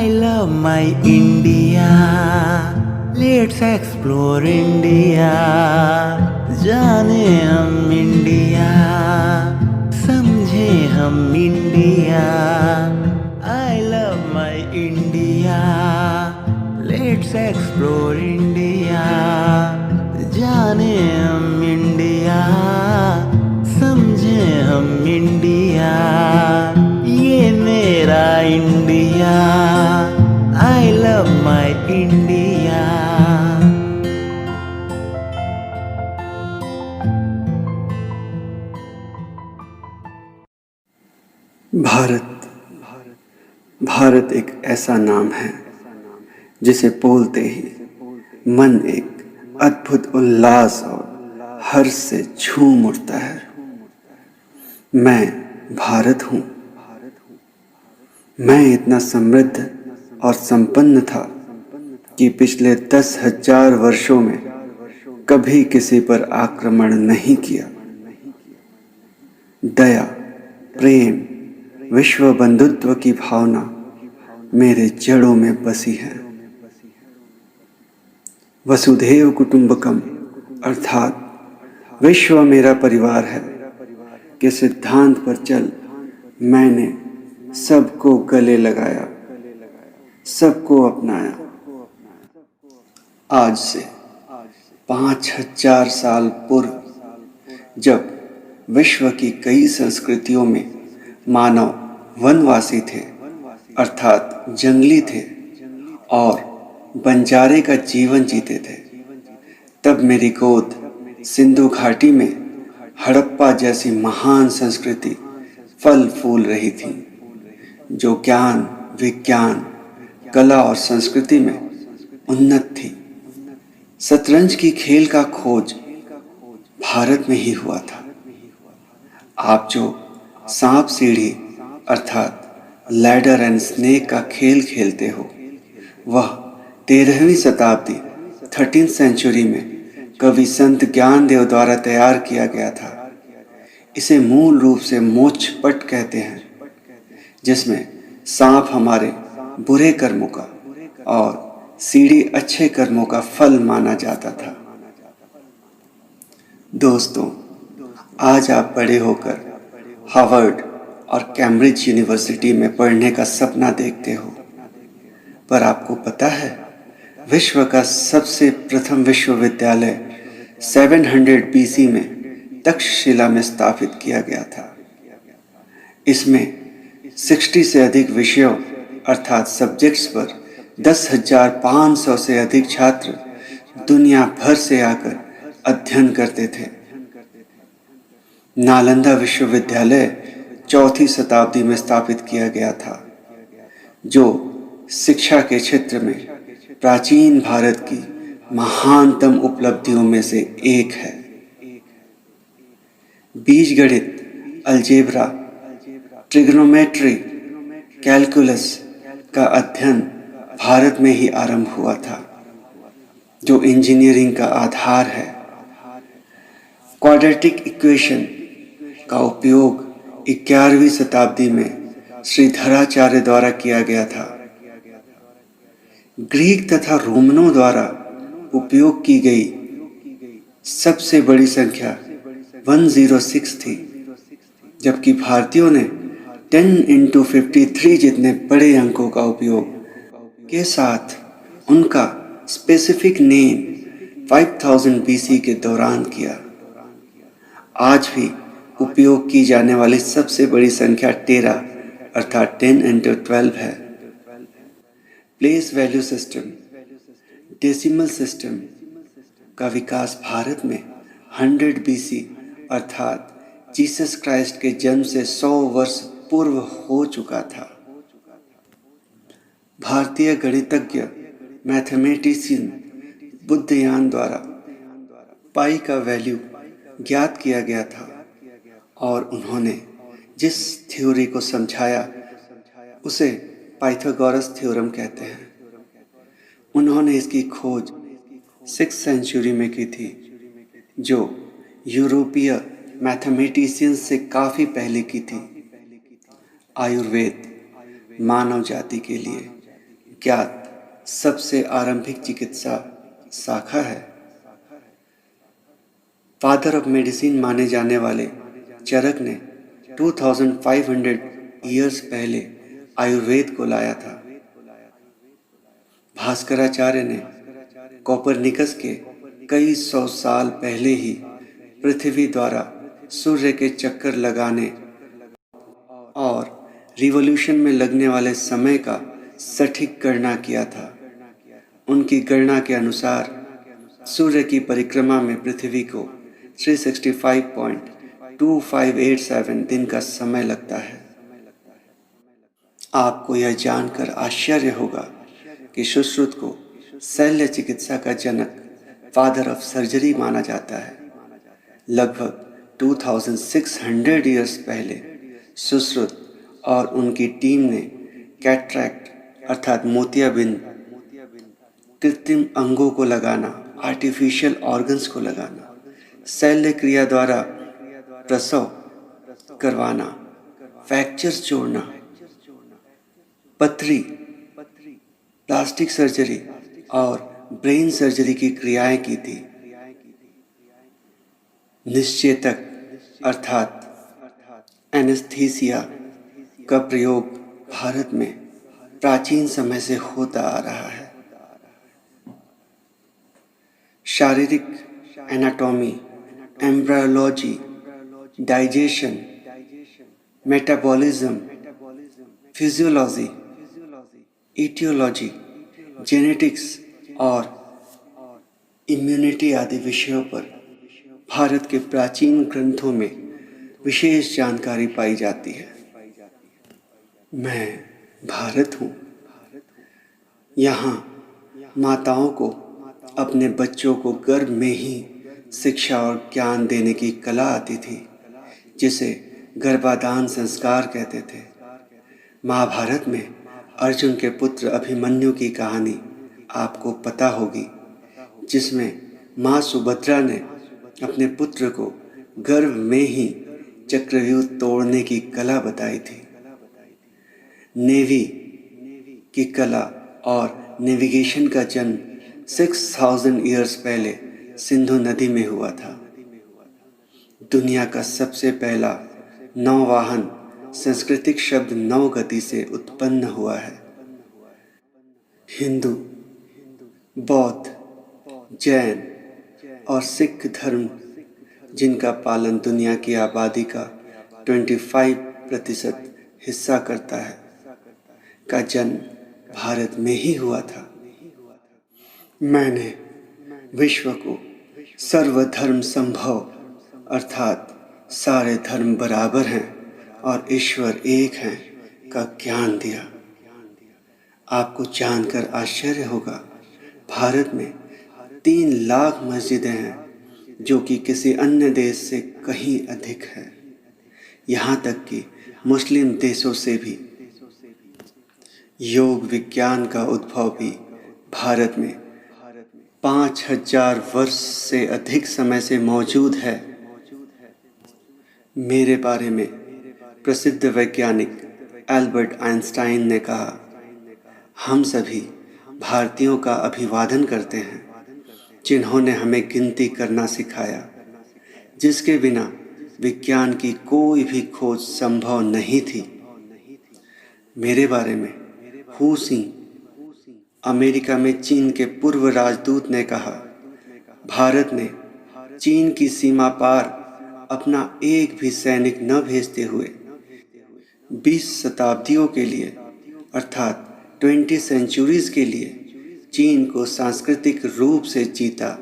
I love my India. Let's explore India. जाने हम India, समझे हम India. I love my India. Let's explore India. जाने हम इंडिया, समझे हम इंडिया. ये मेरा India. I love my India. Bharat Bharat एक ऐसा नाम है जिसे बोलते ही मन एक अद्भुत उल्लास और हर्ष से झूम उठता है। मैं भारत हूँ। मैं इतना समृद्ध और संपन्न था कि पिछले 10,000 वर्षों में कभी किसी पर आक्रमण नहीं किया। दया, प्रेम, विश्व बंधुत्व की भावना मेरे जड़ों में बसी है। वसुधैव कुटुंबकम अर्थात विश्व मेरा परिवार है के सिद्धांत पर चल मैंने सबको गले लगाया, सबको अपनाया। आज से 5,000 साल पूर्व जब विश्व की कई संस्कृतियों में मानव वनवासी थे अर्थात जंगली थे और बंजारे का जीवन जीते थे, तब मेरी गोद सिंधु घाटी में हड़प्पा जैसी महान संस्कृति फल फूल रही थी, जो ज्ञान, विज्ञान, कला और संस्कृति में उन्नत थी। शतरंज की खेल का खोज भारत में ही हुआ था। आप जो सांप सीढ़ी अर्थात लैडर एंड स्नेक का खेल खेलते हो, वह 13वीं शताब्दी 13th सेंचुरी में कवि संत ज्ञानदेव द्वारा तैयार किया गया था। इसे मूल रूप से मोक्ष पट कहते हैं, जिसमें सांप हमारे बुरे कर्मों का और सीढ़ी अच्छे कर्मों का फल माना जाता था। दोस्तों, आज आप बड़े होकर हार्वर्ड और कैम्ब्रिज यूनिवर्सिटी में पढ़ने का सपना देखते हो, पर आपको पता है विश्व का सबसे प्रथम विश्वविद्यालय 700 BC में तक्षशिला में स्थापित किया गया था। इसमें 60 से अधिक विषयों अर्थात सब्जेक्ट्स पर 10,500 से अधिक छात्र दुनिया भर से आकर अध्ययन करते थे। नालंदा विश्वविद्यालय 4वीं शताब्दी में स्थापित किया गया था, जो शिक्षा के क्षेत्र में प्राचीन भारत की महानतम उपलब्धियों में से एक है। बीजगणित, अलजेब्रा, ट्रिग्नोमेट्री, कैलकुलस का अध्ययन भारत में ही आरंभ हुआ था, जो इंजीनियरिंग का आधार है। क्वाड्रेटिक इक्वेशन का उपयोग 11वीं शताब्दी में श्रीधराचार्य द्वारा किया गया था। ग्रीक तथा रोमनों द्वारा उपयोग की गई सबसे बड़ी संख्या 106 थी, जबकि भारतीयों ने 10 into 53 जितने बड़े अंकों का उपयोग के साथ उनका स्पेसिफिक नेम 5000 BC के दौरान किया। आज भी उपयोग की जाने वाली सबसे बड़ी संख्या 13 अर्थात 10 into 12 है। Place value system, decimal system का विकास भारत में 100 BC अर्थात जीसस क्राइस्ट के जन्म से 100 वर्ष पूर्व हो चुका था। भारतीय गणितज्ञ मैथमेटिशियन बुद्धयान द्वारा पाई का वैल्यू ज्ञात किया गया था और उन्होंने जिस थ्योरी को समझाया उसे पाइथागोरस थ्योरम कहते हैं। उन्होंने इसकी खोज 6th सेंचुरी में की थी, जो यूरोपीय मैथमेटिशियंस से काफ़ी पहले की थी। आयुर्वेद मानव जाति के लिए विख्यात सबसे आरंभिक चिकित्सा शाखा है। फादर ऑफ मेडिसिन माने जाने वाले चरक ने 2500 ईयर्स पहले आयुर्वेद को लाया था। भास्कराचार्य ने कोपरनिकस के कई सौ साल पहले ही पृथ्वी द्वारा सूर्य के चक्कर लगाने और रिवॉल्यूशन में लगने वाले समय का सटीक गणना किया था। उनकी गणना के अनुसार सूर्य की परिक्रमा में पृथ्वी को 365.2587 दिन का समय लगता है। आपको यह जानकर आश्चर्य होगा कि सुश्रुत को शल्य चिकित्सा का जनक, फादर ऑफ सर्जरी माना जाता है। लगभग 2600 ईयर्स पहले सुश्रुत और उनकी टीम ने कैटरैक्ट अर्थात मोतियाबिंद, कृत्रिम अंगों को लगाना, आर्टिफिशियल ऑर्गन्स को लगाना, शल्य क्रिया द्वारा प्रसव करवाना, फ्रैक्चर्स जोड़ना, पथरी, प्लास्टिक सर्जरी और ब्रेन सर्जरी की क्रियाएं की थी। निश्चेतक अर्थात एनेस्थीसिया का प्रयोग भारत में प्राचीन समय से होता आ रहा है। शारीरिक anatomy, embryology, digestion, metabolism, physiology, aetiology, genetics और इम्यूनिटी आदि विषयों पर भारत के प्राचीन ग्रंथों में विशेष जानकारी पाई जाती है। मैं भारत हूँ। यहाँ माताओं को अपने बच्चों को गर्भ में ही शिक्षा और ज्ञान देने की कला आती थी, जिसे गर्भाधान संस्कार कहते थे। महाभारत में अर्जुन के पुत्र अभिमन्यु की कहानी आपको पता होगी, जिसमें माँ सुभद्रा ने अपने पुत्र को गर्भ में ही चक्रव्यूह तोड़ने की कला बताई थी। नेवी की कला और नेविगेशन का जन्म 6000 ईयर्स पहले सिंधु नदी में हुआ था। दुनिया का सबसे पहला नौवाहन सांस्कृतिक शब्द नौ गति से उत्पन्न हुआ है। हिंदू, बौद्ध, जैन और सिख धर्म, जिनका पालन दुनिया की आबादी का 25% हिस्सा करता है, का जन्म भारत में ही हुआ था। मैंने विश्व को सर्वधर्म संभव अर्थात सारे धर्म बराबर हैं और ईश्वर एक हैं का ज्ञान दिया। आपको जानकर आश्चर्य होगा, भारत में 3 लाख मस्जिदें हैं, जो कि किसी अन्य देश से कहीं अधिक है। यहाँ तक कि मुस्लिम देशों से भी। योग विज्ञान का उद्भव भी भारत में 5000 वर्ष से अधिक समय से मौजूद है। मेरे बारे में प्रसिद्ध वैज्ञानिक एल्बर्ट आइंस्टाइन ने कहा, हम सभी भारतीयों का अभिवादन करते हैं, जिन्होंने हमें गिनती करना सिखाया, जिसके बिना विज्ञान की कोई भी खोज संभव नहीं थी। मेरे बारे में हू सिंह, अमेरिका में चीन के पूर्व राजदूत ने कहा, भारत ने चीन की सीमा पार अपना एक भी सैनिक न भेजते हुए 20 शताब्दियों के लिए अर्थात 20 सेंचुरीज के लिए चीन को सांस्कृतिक रूप से जीता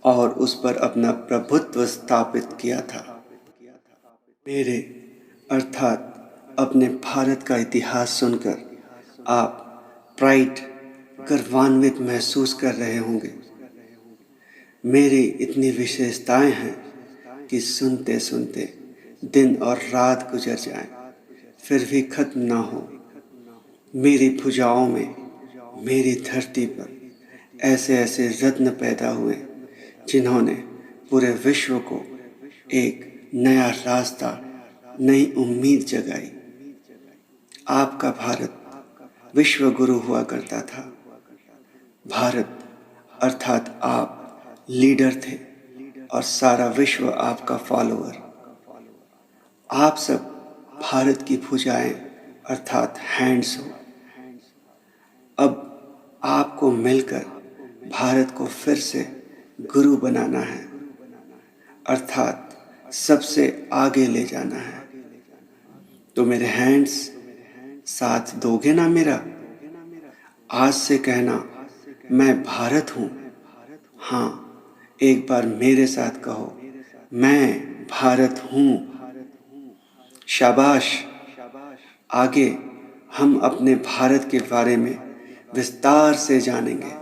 और उस पर अपना प्रभुत्व स्थापित किया था। मेरे अर्थात अपने भारत का इतिहास सुनकर आप प्राइड, गर्वान्वित महसूस कर रहे होंगे। मेरी इतनी विशेषताएं हैं कि सुनते सुनते दिन और रात गुजर जाएं, फिर भी खत्म ना हो। मेरी भुजाओं में, मेरी धरती पर ऐसे ऐसे रत्न पैदा हुए, जिन्होंने पूरे विश्व को एक नया रास्ता, नई उम्मीद जगाई। आपका भारत विश्व गुरु हुआ करता था। भारत अर्थात आप लीडर थे और सारा विश्व आपका फॉलोअर। आप सब भारत की भुजाएं अर्थात हैंड्स हो। अब आपको मिलकर भारत को फिर से गुरु बनाना है, अर्थात सबसे आगे ले जाना है। तो मेरे हैंड्स, साथ दोगे ना मेरा? आज से कहना, मैं भारत हूँ। हाँ, एक बार मेरे साथ कहो, मैं भारत हूँ। शाबाश। आगे हम अपने भारत के बारे में विस्तार से जानेंगे।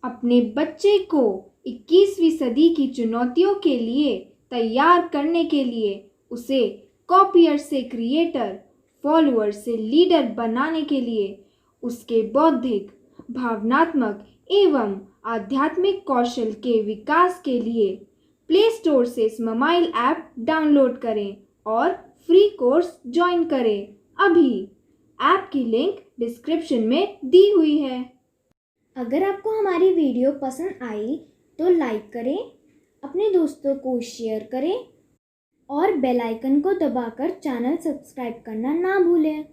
अपने बच्चे को 21वीं सदी की चुनौतियों के लिए तैयार करने के लिए उसे कॉपियर से क्रिएटर, फॉलोअर से लीडर बनाने के लिए उसके बौद्धिक, भावनात्मक एवं आध्यात्मिक कौशल के विकास के लिए प्ले स्टोर से इस मोबाइल ऐप डाउनलोड करें और फ्री कोर्स ज्वाइन करें अभी। ऐप की लिंक डिस्क्रिप्शन में दी हुई है। अगर आपको हमारी वीडियो पसंद आई तो लाइक करें, अपने दोस्तों को शेयर करें और बेल आइकन को दबाकर चैनल सब्सक्राइब करना ना भूलें।